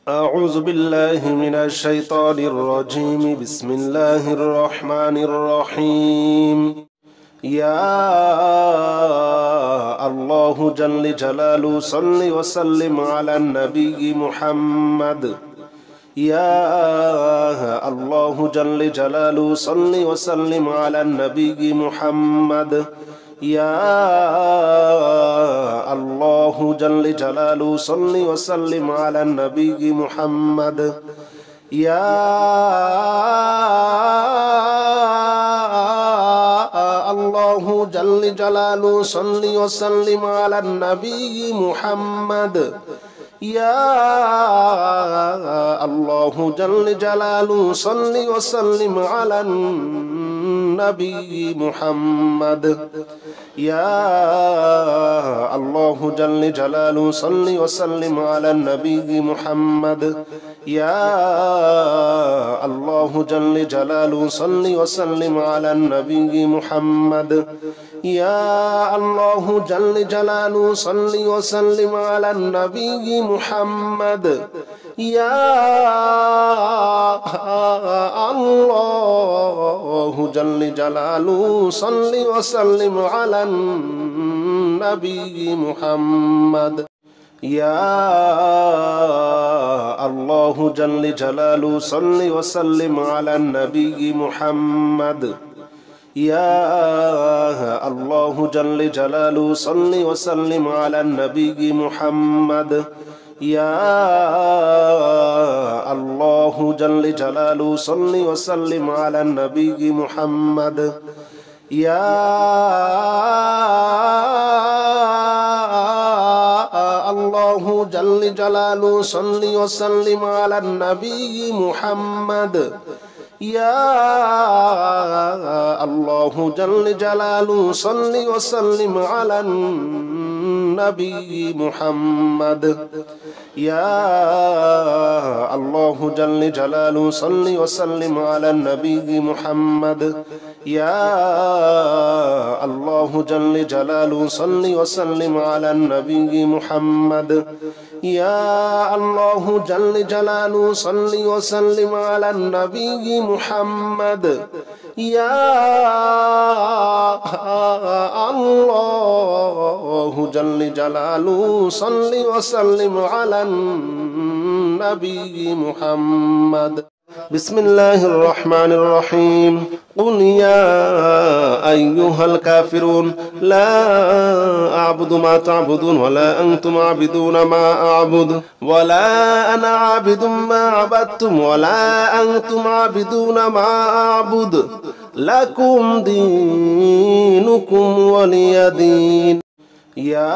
أعوذ بالله من الشيطان الرجيم بسم الله الرحمن الرحيم يا الله جل جلاله صل وسلم على النبي محمد يا الله جل جلاله صل وسلم على النبي محمد يا الله جل جلاله صل وسلم على النبي محمد يا الله جل جلاله صل وسلم على النبي محمد يا الله جل جلاله صل وسلم على النبي محمد يا الله جل جلاله صل وسلم على النبي محمد يا الله جل جلاله صل وسلم على النبي محمد يا الله جل جلاله صل وسلم على النبي محمد يا الله جل جلاله صل وسلم على النبي محمد يا الله جل جلاله صل وسلم على النبي محمد يا الله جل جلاله صل وسلم على النبي محمد يا الله جل جلاله صل وسلم على النبي محمد يا الله جل جلاله صل وسلم على النبي محمد يا الله جل جلاله صل وسلم على النبي محمد يا الله جل جلاله صل وسلم على النبي محمد يا الله جل جلاله صل وسلم على النبي محمد يا الله جل جلاله صل وسلم على النبي محمد يا الله جل جلاله صل وسلم على النبي محمد بسم الله الرحمن الرحيم قل يا أيها الكافرون لا أعبد ما تعبدون ولا أنتم عابدون ما أعبد ولا أنا عابد ما عبدتم ولا أنتم عابدون ما أعبد لكم دينكم ولي دين يا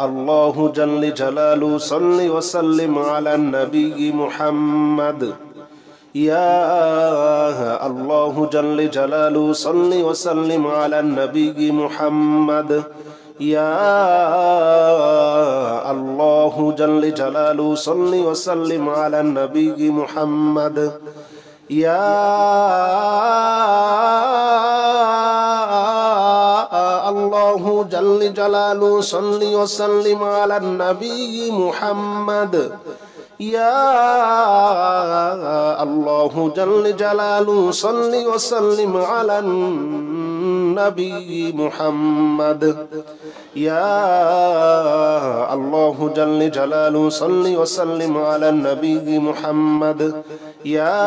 الله جل جلاله صل وسلم على النبي محمد يا الله جل جلاله صل وسلم على النبي محمد يا الله جل جلاله صل وسلم على النبي محمد يا الله جل جلاله صل وسلم على النبي محمد يا الله جل جلاله صل وسلم على النبي محمد يا الله جل جلاله صل وسلم على النبي محمد يا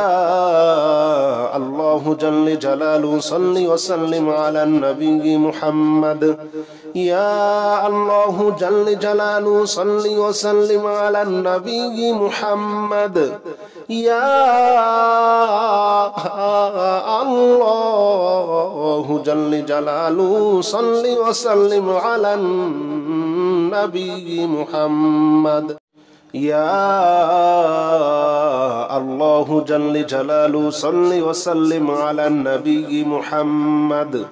الله جل جلاله صل وسلم على النبي محمد يا الله جل جلاله صل وسلم على النبي محمد يا الله جل جلاله صل وسلم على النبي محمد يا الله جل جلاله صل وسلم على النبي محمد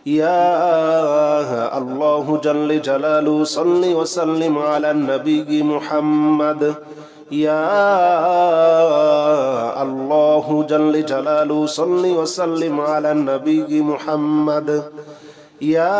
يا الله جل جلاله صل وسلم على النبي محمد يا الله جل جلاله صل وسلم على النبي محمد يا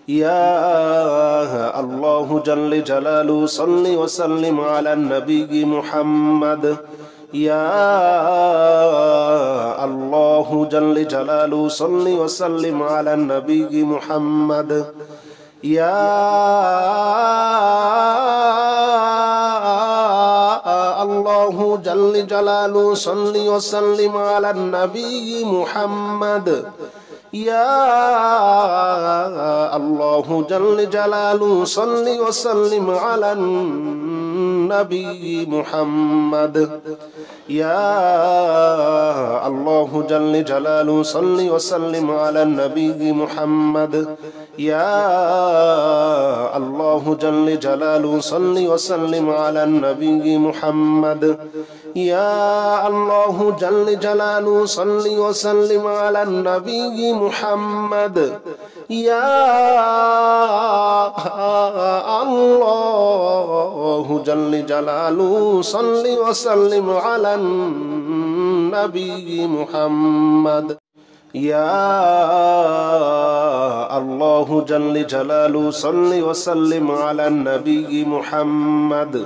يا الله جل جلاله صل وسلم على النبي محمد يا الله جل جلاله صل وسلم على النبي محمد يا الله جل جلاله صل وسلم على النبي محمد يا الله جل جلاله صل وسلم على النبي محمد يا الله جل جلاله صل وسلم على النبي محمد يا الله جل جلاله صل وسلم على النبي محمد يا الله جل جلاله صل وسلم على النبي محمد يا الله جل جلاله صل وسلم على النبي محمد يا الله جل جلاله صل وسلم على النبي محمد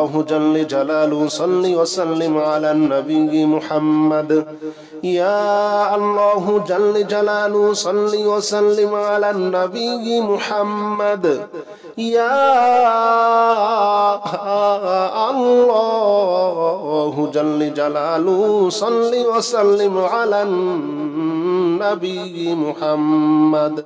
الله جل جلاله صل وسلم على النبي محمد يا الله جل جلاله صل وسلم على النبي محمد يا الله جل جلاله صل وسلم على النبي محمد